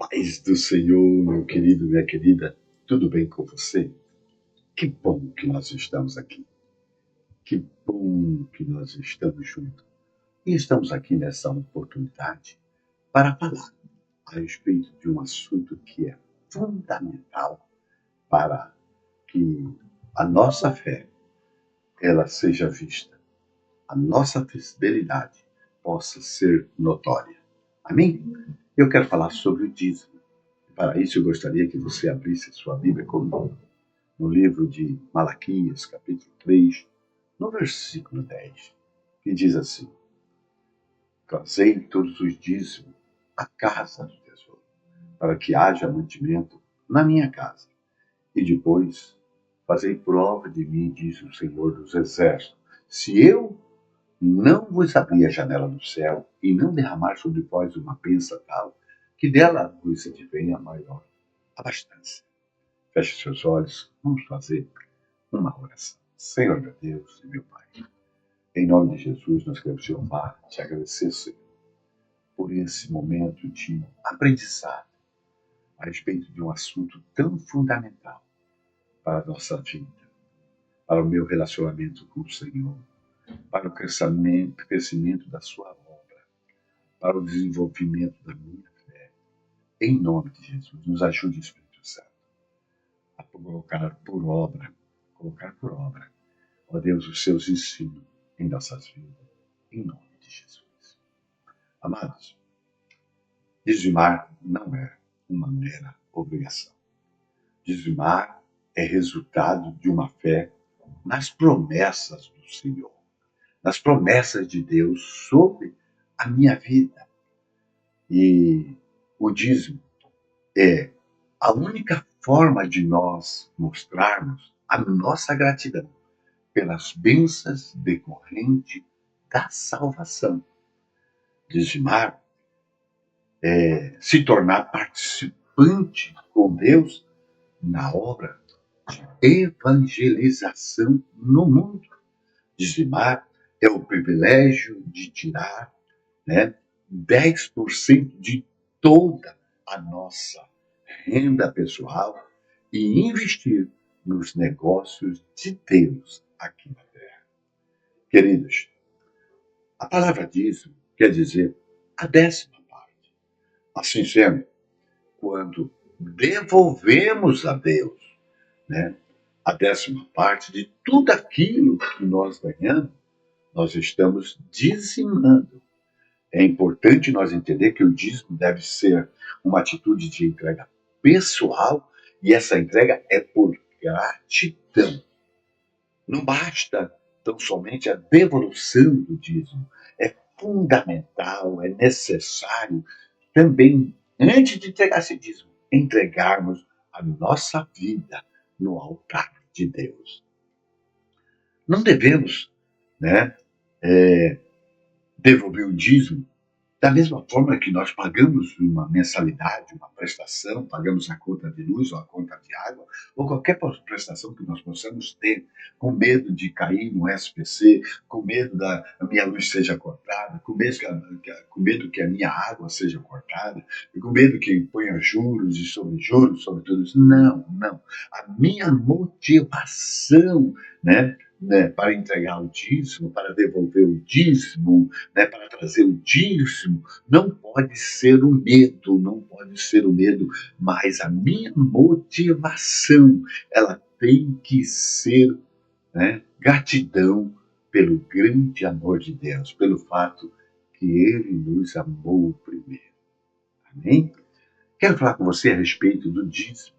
Paz do Senhor, meu querido, minha querida, tudo bem com você? Que bom que nós estamos aqui. Que bom que nós estamos juntos. E estamos aqui nessa oportunidade para falar a respeito de um assunto que é fundamental para que a nossa fé ela seja vista, a nossa fidelidade possa ser notória. Amém? Eu quero falar sobre o dízimo. Para isso, eu gostaria que você abrisse sua Bíblia comigo no livro de Malaquias, capítulo 3, no versículo 10, que diz assim: Trazei todos os dízimos à casa do tesouro, para que haja mantimento na minha casa. E depois, fazei prova de mim, diz o Senhor dos Exércitos, se eu não vos abrir a janela do céu e não derramar sobre vós uma bênção tal, que dela vos advenha maior abastança. Feche seus olhos, vamos fazer uma oração. Senhor meu Deus e meu Pai, em nome de Jesus nós queremos te louvar, te agradecer, Senhor, por esse momento de aprendizado a respeito de um assunto tão fundamental para a nossa vida, para o meu relacionamento com o Senhor, para o crescimento da sua obra, para o desenvolvimento da minha fé. Em nome de Jesus, nos ajude, Espírito Santo, a colocar por obra, ó Deus, os seus ensinos em nossas vidas, em nome de Jesus. Amados, dizimar não é uma mera obrigação. Dizimar é resultado de uma fé nas promessas do Senhor, nas promessas de Deus sobre a minha vida. E o dízimo é a única forma de nós mostrarmos a nossa gratidão pelas bênçãos decorrentes da salvação. Dizimar é se tornar participante com Deus na obra de evangelização no mundo. Dizimar é o privilégio de tirar 10% de toda a nossa renda pessoal e investir nos negócios de Deus aqui na terra. Queridos, a palavra dízimo quer dizer a 10ª parte. Assim sendo, quando devolvemos a Deus a 10ª parte de tudo aquilo que nós ganhamos, nós estamos dizimando. É importante nós entender que o dízimo deve ser uma atitude de entrega pessoal e essa entrega é por gratidão. Não basta tão somente a devolução do dízimo. É fundamental, é necessário também, antes de entregar esse dízimo, entregarmos a nossa vida no altar de Deus. Não devemos devolver o dízimo da mesma forma que nós pagamos uma mensalidade, uma prestação, pagamos a conta de luz ou a conta de água, ou qualquer prestação que nós possamos ter, com medo de cair no SPC, com medo da minha luz seja cortada, com medo que a minha água seja cortada, com medo que ponha juros e sobre tudo isso. Não. A minha motivação, para entregar o dízimo, para devolver o dízimo, para trazer o dízimo, não pode ser o medo, mas a minha motivação, ela tem que ser gratidão pelo grande amor de Deus, pelo fato que Ele nos amou primeiro. Amém? Quero falar com você a respeito do dízimo.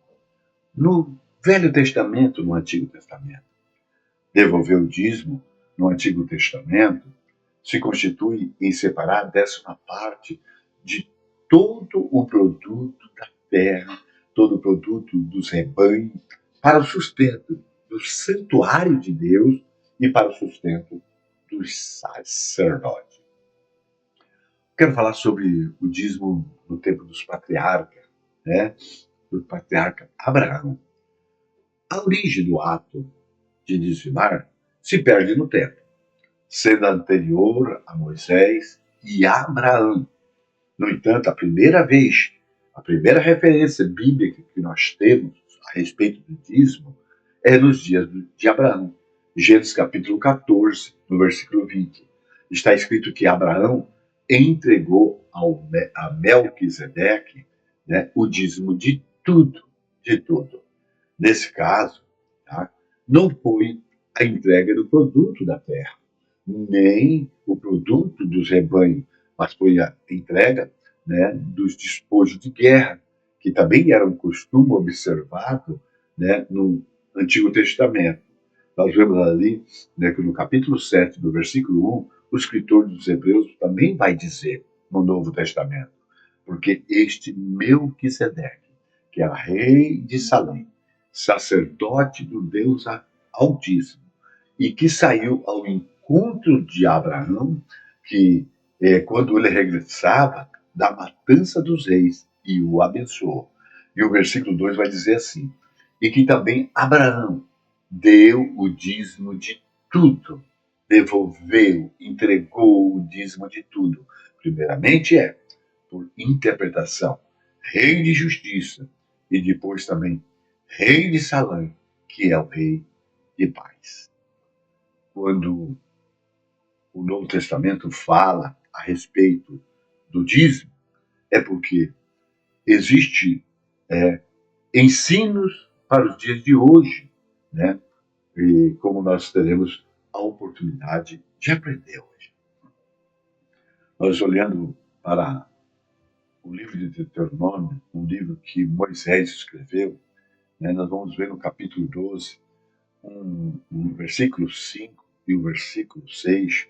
No Velho Testamento, no Antigo Testamento, devolver o dízimo no Antigo Testamento se constitui em separar a 10ª parte de todo o produto da terra, todo o produto dos rebanhos, para o sustento do santuário de Deus e para o sustento dos sacerdotes. Quero falar sobre o dízimo no tempo dos patriarcas, do patriarca Abraão. A origem do ato de dizimar se perde no tempo, sendo anterior a Moisés e Abraão. No entanto, a primeira vez A primeira referência bíblica que nós temos a respeito do dízimo é nos dias de Abraão. Gênesis capítulo 14, no versículo 20. Está escrito que Abraão entregou a Melquisedeque, né, o dízimo de tudo, de tudo. Nesse caso, tá, não foi a entrega do produto da terra, nem o produto dos rebanhos, mas foi a entrega, né, dos despojos de guerra, que também era um costume observado, né, no Antigo Testamento. Nós vemos ali, né, que no capítulo 7, do versículo 1, o escritor dos Hebreus também vai dizer no Novo Testamento, porque este Melquisedeque, que era rei de Salém, sacerdote do Deus Altíssimo, e que saiu ao encontro de Abraão, que quando ele regressava da matança dos reis, e o abençoou. E o versículo 2 vai dizer assim, e que também Abraão deu o dízimo de tudo, devolveu, entregou o dízimo de tudo. Primeiramente por interpretação, rei de justiça, e depois também rei de Salém, que é o rei de paz. Quando o Novo Testamento fala a respeito do dízimo, é porque existe ensinos para os dias de hoje, né? E como nós teremos a oportunidade de aprender hoje. Nós olhando para o livro de Deuteronômio, um livro que Moisés escreveu, né, nós vamos ver no capítulo 12, um versículo 5 e o versículo 6,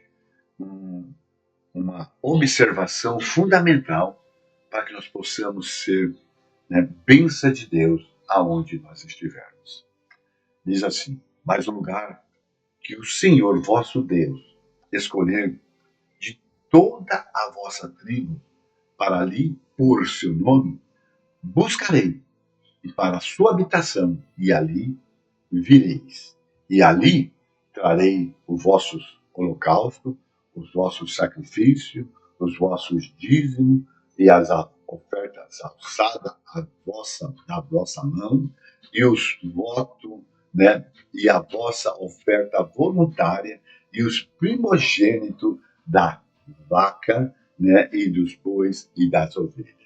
uma observação fundamental para que nós possamos ser, né, bênção de Deus aonde nós estivermos. Diz assim, mais um lugar que o Senhor vosso Deus escolher de toda a vossa tribo para ali pôr seu nome, buscarei e para a sua habitação, e ali vireis. E ali trarei os vossos holocaustos, os vossos sacrifícios, os vossos dízimos e as ofertas alçadas da vossa mão, e os votos, né, e a vossa oferta voluntária, e os primogênitos da vaca, né, e dos bois e das ovelhas.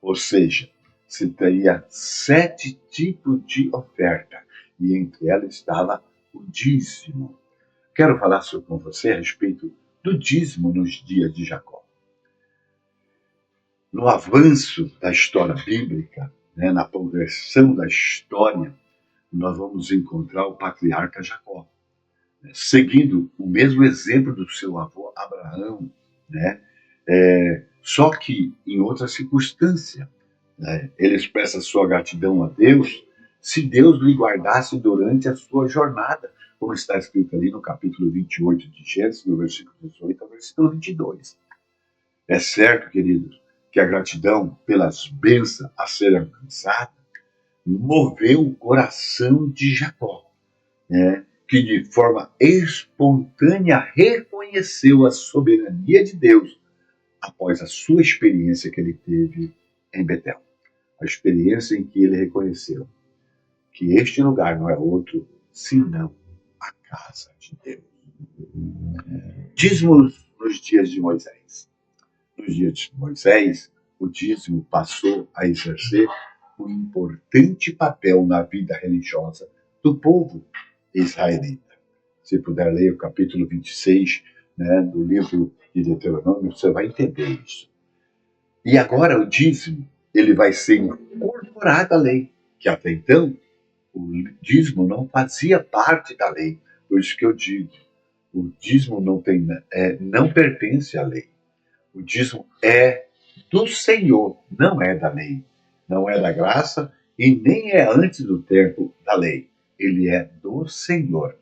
Ou seja, se teria 7 tipos de oferta, e entre elas estava o dízimo. Quero falar com você a respeito do dízimo nos dias de Jacó. No avanço da história bíblica, né, na progressão da história, nós vamos encontrar o patriarca Jacó, né, seguindo o mesmo exemplo do seu avô Abraão, né, só que em outra circunstância. Né, ele expressa sua gratidão a Deus se Deus lhe guardasse durante a sua jornada, como está escrito ali no capítulo 28 de Gênesis, no versículo 18 ao versículo 22. É certo, queridos, que a gratidão pelas bênçãos a serem alcançadas moveu o coração de Jacó, né, que de forma espontânea reconheceu a soberania de Deus após a sua experiência que ele teve em Betel. A experiência em que ele reconheceu que este lugar não é outro senão a casa de Deus. Dízimos nos dias de Moisés. Nos dias de Moisés, o dízimo passou a exercer um importante papel na vida religiosa do povo israelita. Se puder ler o capítulo 26, né, do livro de Deuteronômio, você vai entender isso. E agora o dízimo ele vai ser incorporado à lei, que até então o dízimo não fazia parte da lei. Por isso que eu digo, o dízimo não pertence à lei. O dízimo é do Senhor, não é da lei. Não é da graça e nem é antes do tempo da lei. Ele é do Senhor.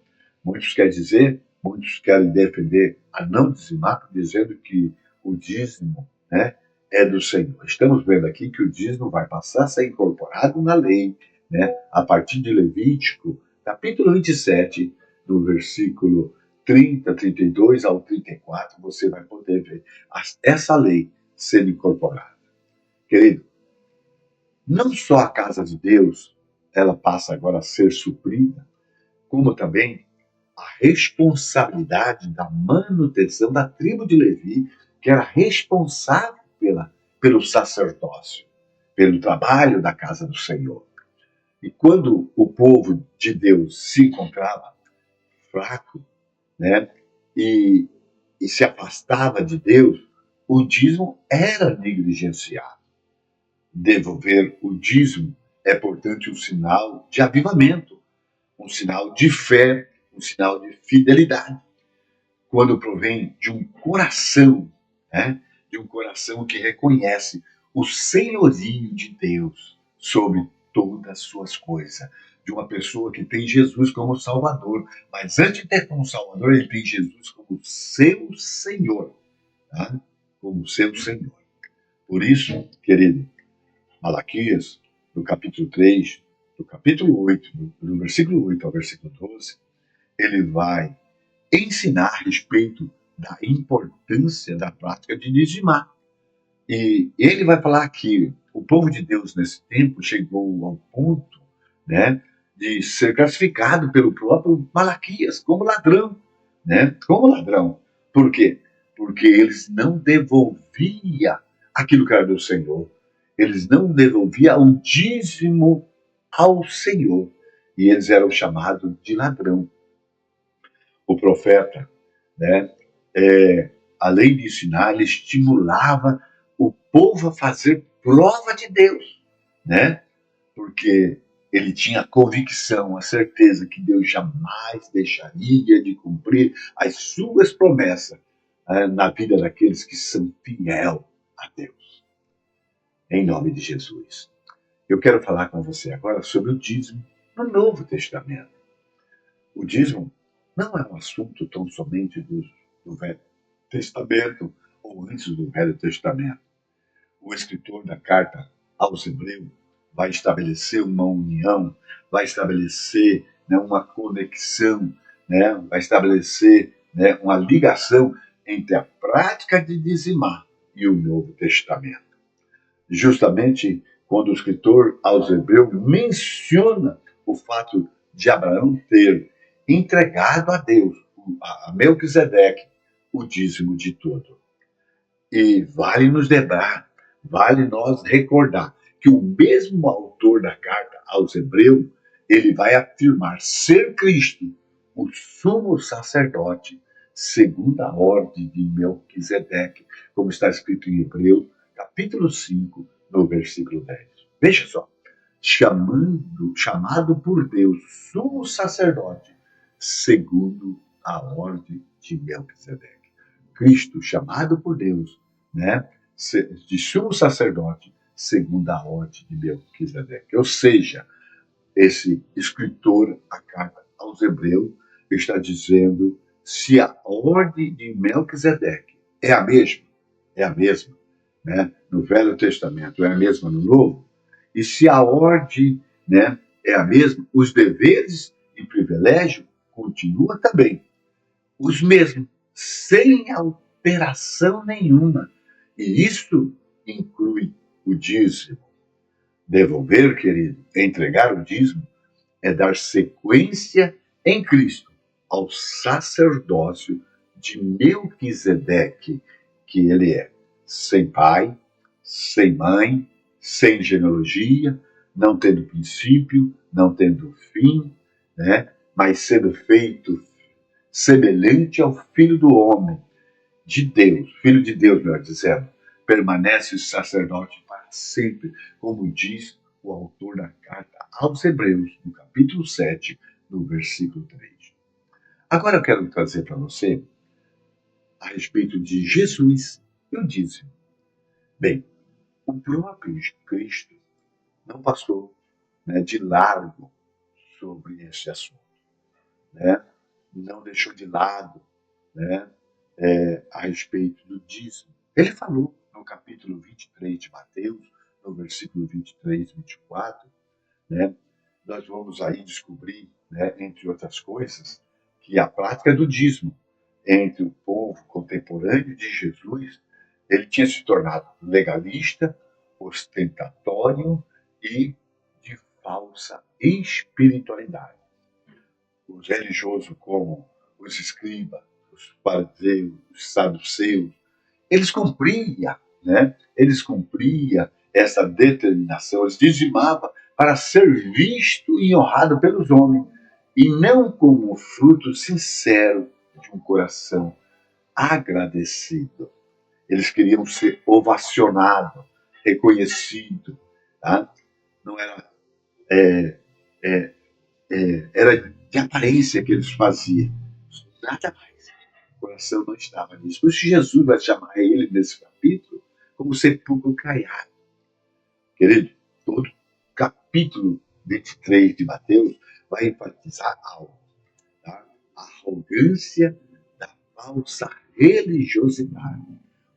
Muitos querem defender a não dizimar, dizendo que o dízimo, né, é do Senhor. Estamos vendo aqui que o dízimo vai passar a ser incorporado na lei, né, a partir de Levítico, capítulo 27, do versículo 30, 32 ao 34, você vai poder ver essa lei sendo incorporada. Querido, Não só a casa de Deus, ela passa agora a ser suprida, como também a responsabilidade da manutenção da tribo de Levi, que era responsável pelo sacerdócio, pelo trabalho da casa do Senhor. E quando o povo de Deus se encontrava fraco, né, e, e se afastava de Deus, o dízimo era negligenciado. Devolver o dízimo é, portanto, um sinal de avivamento, um sinal de fé, um sinal de fidelidade. Quando provém de um coração, né, de um coração que reconhece o senhorio de Deus sobre todas as suas coisas, de uma pessoa que tem Jesus como Salvador, mas antes de ter como Salvador, ele tem Jesus como seu Senhor, tá? Como seu Senhor. Por isso, querido, Malaquias, no capítulo 3, do capítulo 8, do versículo 8 ao versículo 12, ele vai ensinar a respeito da importância da prática de dizimar. E ele vai falar que o povo de Deus nesse tempo chegou ao ponto, né, de ser classificado pelo próprio Malaquias como ladrão, né? Como ladrão. Por quê? Porque eles não devolviam aquilo que era do Senhor. Eles não devolviam o dízimo ao Senhor. E eles eram chamados de ladrão. O profeta, né, além de ensinar, ele estimulava o povo a fazer prova de Deus, né? Porque ele tinha a convicção, a certeza que Deus jamais deixaria de cumprir as suas promessas, na vida daqueles que são fiel a Deus. Em nome de Jesus. Eu quero falar com você agora sobre o dízimo no Novo Testamento. O dízimo não é um assunto tão somente do Velho Testamento ou antes do Velho Testamento. O escritor da carta aos Hebreus vai estabelecer uma união, vai estabelecer, né, uma conexão, né, vai estabelecer, né, uma ligação entre a prática de dizimar e o Novo Testamento. Justamente quando o escritor aos Hebreus menciona o fato de Abraão ter entregado a Deus, a Melquisedeque, o dízimo de tudo. E vale nos lembrar, vale nós recordar que o mesmo autor da carta aos Hebreus, ele vai afirmar ser Cristo o sumo sacerdote segundo a ordem de Melquisedeque, como está escrito em Hebreus, capítulo 5, no versículo 10. Veja só, chamado por Deus sumo sacerdote segundo a ordem de Melquisedeque. Cristo, chamado por Deus, né, de sumo sacerdote, segundo a ordem de Melquisedeque. Ou seja, esse escritor, a carta aos Hebreus, está dizendo se a ordem de Melquisedeque é a mesma, né, no Velho Testamento, é a mesma no Novo, e se a ordem, né, é a mesma, os deveres e privilégio continuam também os mesmos, sem alteração nenhuma. E isso inclui o dízimo. Devolver, querido, entregar o dízimo, é dar sequência em Cristo ao sacerdócio de Melquisedeque, que ele é sem pai, sem mãe, sem genealogia, não tendo princípio, não tendo fim, né? Mas sendo feito semelhante ao Filho do Homem, de Deus, Filho de Deus, melhor dizendo, permanece sacerdote para sempre, como diz o autor da carta aos Hebreus, no capítulo 7, no versículo 3. Agora eu quero trazer para você a respeito de Jesus e o dízimo. Bem, o próprio Cristo não passou, né, de largo sobre esse assunto, né? Não deixou de lado, né, a respeito do dízimo. Ele falou no capítulo 23 de Mateus, no versículo 23 e 24, né, nós vamos aí descobrir, né, entre outras coisas, que a prática do dízimo entre o povo contemporâneo de Jesus, ele tinha se tornado legalista, ostentatório e de falsa espiritualidade. Os religiosos, como os escribas, os fariseus, os saduceus, eles cumpriam, né? Eles cumpriam essa determinação, eles dizimavam para ser visto e honrado pelos homens, e não como fruto sincero de um coração agradecido. Eles queriam ser ovacionados, reconhecidos, tá? Não era, era de aparência que eles faziam, nada mais. O coração não estava nisso. Por isso Jesus vai chamar ele nesse capítulo como sepulcro caiado. Querido, todo capítulo 23 de Mateus vai enfatizar algo, tá? A arrogância da falsa religiosidade,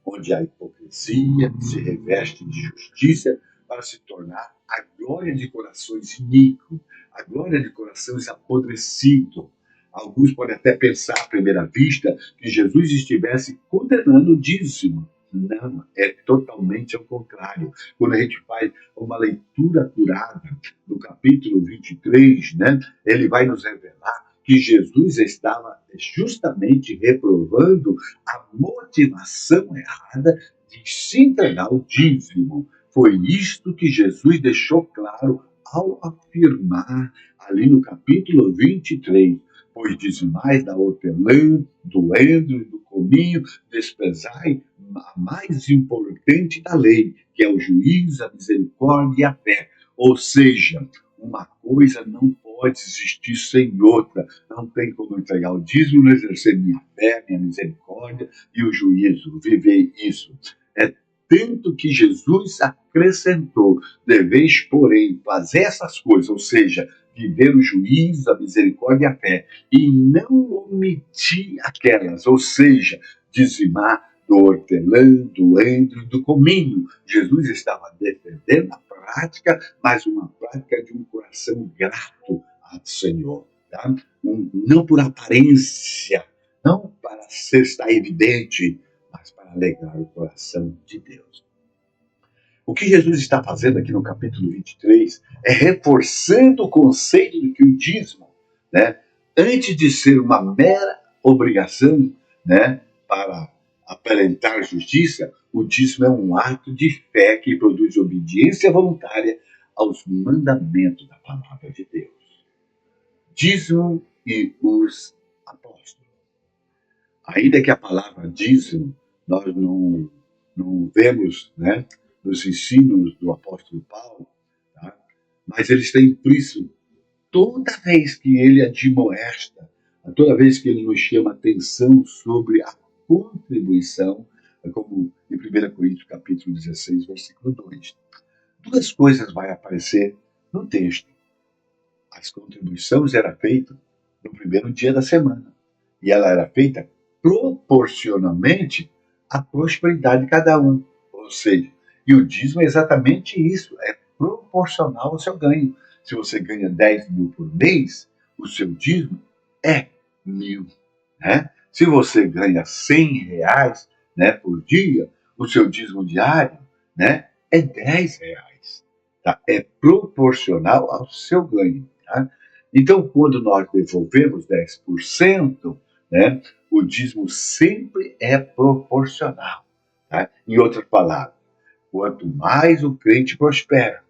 onde a hipocrisia se reveste de justiça para se tornar a glória de corações iníquos, a glória de corações apodrecidos. Alguns podem até pensar à primeira vista que Jesus estivesse condenando o dízimo. Não, é totalmente ao contrário. Quando a gente faz uma leitura curada do capítulo 23, né, ele vai nos revelar que Jesus estava justamente reprovando a motivação errada de se entregar ao dízimo. Foi isto que Jesus deixou claro ao afirmar ali no capítulo 23. Pois dizimais da hortelã, do endro e do cominho, desprezai a mais importante da lei, que é o juízo, a misericórdia e a fé. Ou seja, uma coisa não pode existir sem outra. Não tem como entregar o dízimo, não exercer minha fé, minha misericórdia e o juízo, viver isso. É tanto que Jesus acrescentou: deveis, porém, fazer essas coisas, ou seja, viver o juízo, a misericórdia e a fé, e não omitir aquelas, ou seja, dizimar do hortelã, do endro e do cominho. Jesus estava defendendo a prática, mas uma prática de um coração grato ao Senhor. Tá? Não por aparência, não para ser estar evidente, mas para alegrar o coração de Deus. O que Jesus está fazendo aqui no capítulo 23 é reforçando o conceito de que o dízimo, né, antes de ser uma mera obrigação, né, para aparentar justiça, o dízimo é um ato de fé que produz obediência voluntária aos mandamentos da palavra de Deus. Dízimo e os apóstolos. Ainda que a palavra dízimo nós não vemos, né, nos ensinos do apóstolo Paulo, tá? Mas ele está implícito toda vez que ele admoesta, toda vez que ele nos chama atenção sobre a contribuição, como em 1 Coríntios capítulo 16, versículo 2. Duas coisas vão aparecer no texto. As contribuições eram feitas no primeiro dia da semana, e ela era feita proporcionalmente à prosperidade de cada um. Ou seja, e o dízimo é exatamente isso, é proporcional ao seu ganho. Se você ganha 10 mil por mês, o seu dízimo é 1.000. Né? Se você ganha 100 reais, né, por dia, o seu dízimo diário, né, é 10 reais. Tá? É proporcional ao seu ganho. Tá? Então, quando nós devolvemos 10%, né, o dízimo sempre é proporcional. Tá? Em outras palavras, quanto mais o crente prospera,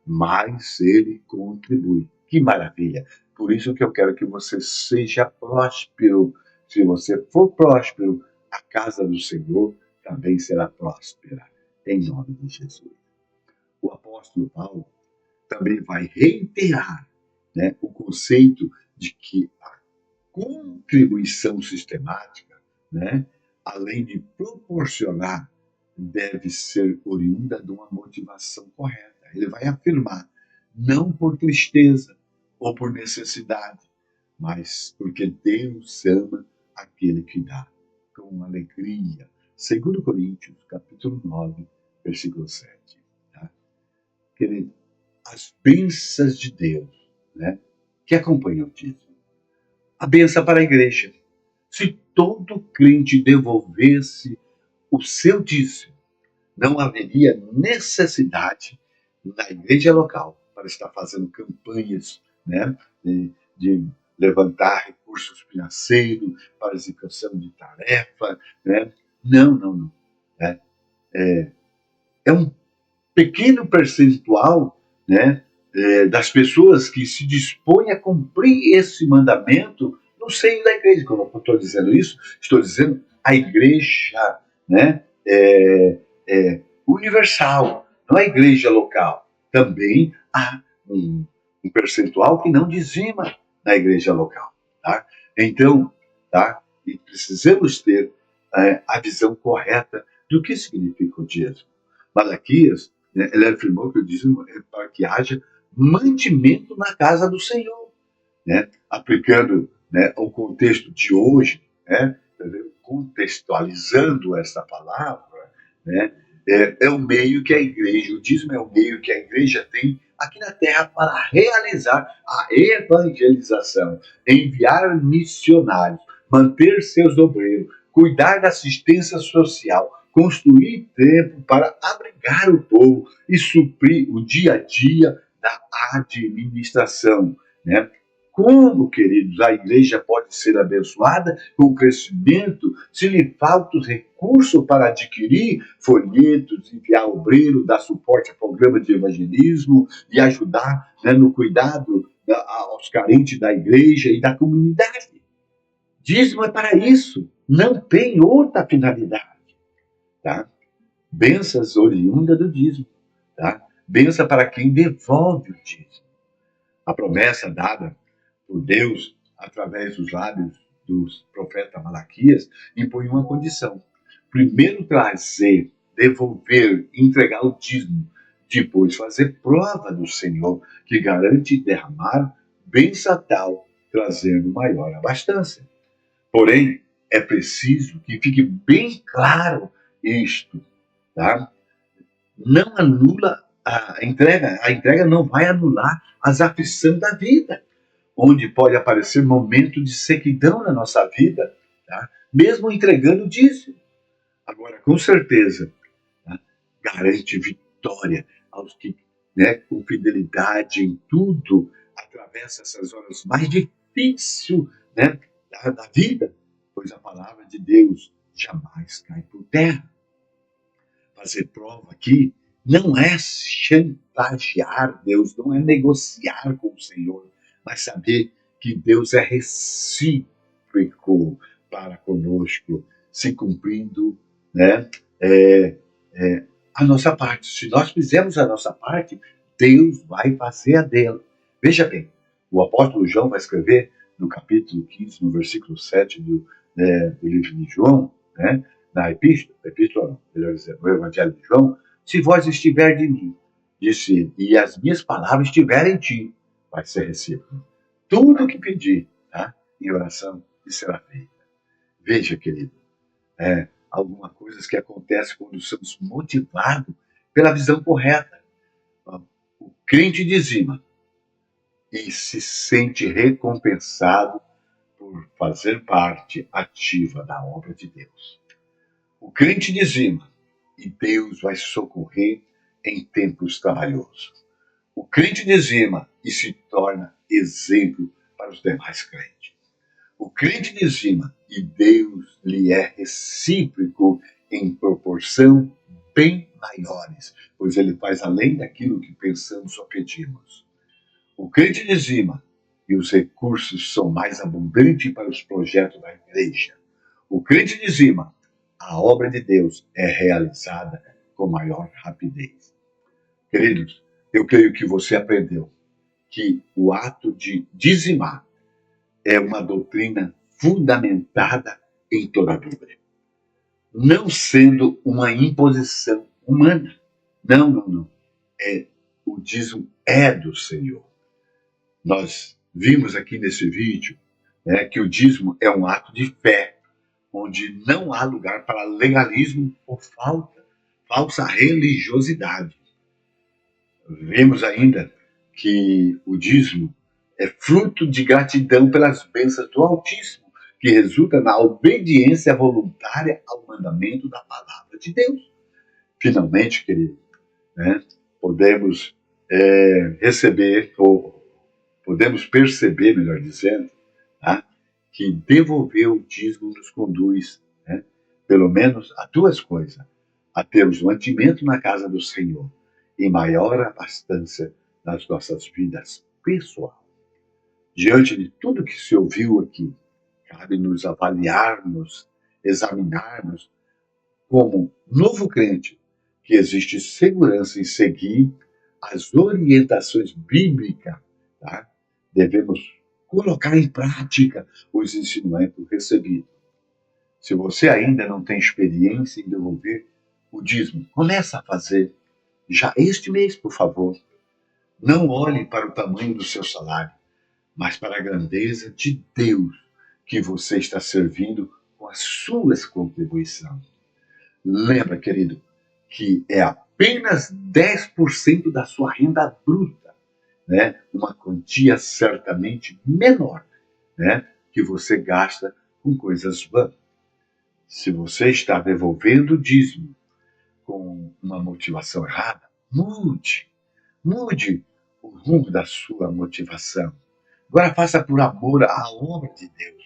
mais ele contribui. Que maravilha! Por isso que eu quero que você seja próspero. Se você for próspero, a casa do Senhor também será próspera. Em nome de Jesus. O apóstolo Paulo também vai reiterar, né, o conceito de que a contribuição sistemática, né, além de proporcionar, deve ser oriunda de uma motivação correta. Ele vai afirmar, não por tristeza ou por necessidade, mas porque Deus ama aquele que dá com alegria. 2 Coríntios, capítulo 9, versículo 7. Tá? Querido, as bênçãos de Deus, né, que acompanham o dízimo. A bênção para a igreja. Se todo crente devolvesse o seu dízimo, não haveria necessidade na igreja local para estar fazendo campanhas, né, de levantar recursos financeiros para execução de tarefa, né? Não, não, não. Né? É um pequeno percentual, né, das pessoas que se dispõem a cumprir esse mandamento no seio da igreja. Quando eu estou dizendo isso, estou dizendo a igreja, né, universal, não a igreja local. Também há um percentual que não dizima na igreja local. Tá? Então, tá? E precisamos ter a visão correta do que significa o dízimo. Malaquias, né, ele afirmou que o dízimo é para que haja mantimento na casa do Senhor, né? Aplicando, né, o contexto de hoje, né, contextualizando essa palavra, né, é o meio que a igreja, o dízimo é o meio que a igreja tem aqui na terra para realizar a evangelização, enviar missionários, manter seus obreiros, cuidar da assistência social, construir templo para abrigar o povo e suprir o dia a dia da administração, né? Como, queridos, a igreja pode ser abençoada com o crescimento se lhe falta os recursos para adquirir folhetos, enviar obreiro, dar suporte a programas de evangelismo e ajudar, né, no cuidado aos carentes da igreja e da comunidade? Dízimo é para isso, não tem outra finalidade. Tá? Bênçãos oriundas do dízimo. Tá? Bênção para quem devolve o dízimo. A promessa dada por Deus através dos lábios do profeta Malaquias impõe uma condição. Primeiro trazer, devolver, entregar o dízimo. Depois fazer prova do Senhor, que garante derramar bênção tal, trazendo maior abastança. Porém, é preciso que fique bem claro isto, tá? Não anula a entrega não vai anular as aflições da vida, onde pode aparecer momento de sequidão na nossa vida, tá? Mesmo entregando dízimo. Agora, com certeza, tá? Garante vitória aos que, né, com fidelidade em tudo, atravessa essas horas mais difíceis, né, da vida, pois a palavra de Deus jamais cai por terra. Fazer prova aqui não é chantagear Deus, não é negociar com o Senhor, mas saber que Deus é recíproco para conosco, se cumprindo, né, é, a nossa parte. Se nós fizermos a nossa parte, Deus vai fazer a dele. Veja bem, o apóstolo João vai escrever no capítulo 15, no versículo 7 do livro de João, né, na epístola não, melhor dizendo, no Evangelho de João: se vós estiver de mim, disse ele, e as minhas palavras estiverem em ti, vai ser recíproco. Tudo o que pedir, tá, em oração, será feito. Veja, querido, algumas coisas que acontecem quando somos motivados pela visão correta. O crente dizima e se sente recompensado por fazer parte ativa da obra de Deus. O crente dizima e Deus vai socorrer em tempos trabalhosos. O crente dizima e se torna exemplo para os demais crentes. O crente dizima e Deus lhe é recíproco em proporção bem maiores, pois ele faz além daquilo que pensamos ou pedimos. O crente dizima e os recursos são mais abundantes para os projetos da igreja. O crente dizima, a obra de Deus é realizada com maior rapidez. Queridos, eu creio que você aprendeu que o ato de dizimar é uma doutrina fundamentada em toda a Bíblia, não sendo uma imposição humana. Não, não, não. O dízimo é do Senhor. Nós vimos aqui nesse vídeo, né, que o dízimo é um ato de fé, onde não há lugar para legalismo ou falsa religiosidade. Vemos ainda que o dízimo é fruto de gratidão pelas bênçãos do Altíssimo, que resulta na obediência voluntária ao mandamento da palavra de Deus. Finalmente, querido, né, podemos receber, ou podemos perceber, melhor dizendo, tá? Que devolver o dízimo nos conduz, né? Pelo menos a duas coisas: a termos mantimento na casa do Senhor e maior abastança nas nossas vidas pessoais. Diante de tudo que se ouviu aqui, cabe nos avaliarmos, examinarmos como novo crente, que existe segurança em seguir as orientações bíblicas, tá? Devemos colocar em prática os ensinamentos recebidos. Se você ainda não tem experiência em devolver o dízimo, começa a fazer já este mês, por favor. Não olhe para o tamanho do seu salário, mas para a grandeza de Deus que você está servindo com as suas contribuições. Lembra, querido, que é apenas 10% da sua renda bruta, né? Uma quantia certamente menor, né? Que você gasta com coisas vãs. Se você está devolvendo o dízimo com uma motivação errada, mude o rumo da sua motivação. Agora faça por amor à obra de Deus.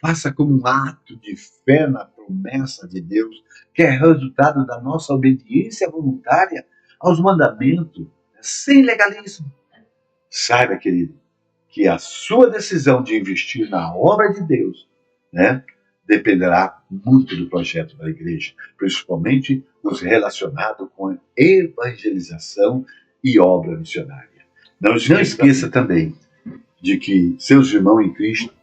Faça como um ato de fé na promessa de Deus, que é resultado da nossa obediência voluntária aos mandamentos, sem legalismo. Saiba, querido, que a sua decisão de investir na obra de Deus, né, dependerá muito do projeto da igreja, principalmente os relacionados com a evangelização e obra missionária. Não esqueça também de que seus irmãos em Cristo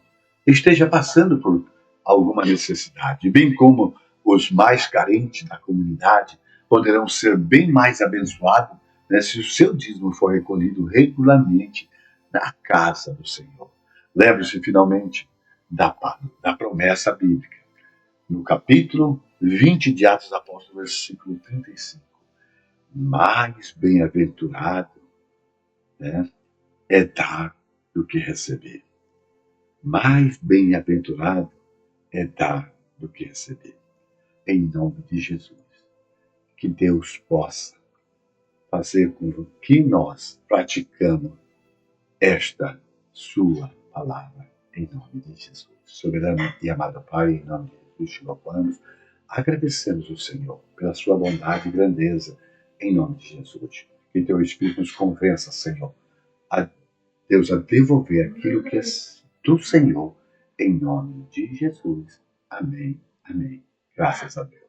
esteja passando por alguma necessidade, bem como os mais carentes da comunidade poderão ser bem mais abençoados, né, se o seu dízimo for recolhido regularmente na casa do Senhor. Lembre-se finalmente da promessa bíblica, no capítulo 20 de Atos dos Apóstolos, versículo 35. Mais bem-aventurado, né, é dar do que receber. Mais bem-aventurado é dar do que receber. Em nome de Jesus, que Deus possa fazer com que nós praticamos esta sua palavra, em nome de Jesus. Soberano e amado Pai, em nome de Jesus, te louvamos, agradecemos o Senhor pela sua bondade e grandeza, em nome de Jesus. Que teu Espírito nos convença, Senhor, a Deus, a devolver aquilo que é do Senhor, em nome de Jesus. Amém. Amém. Graças a Deus.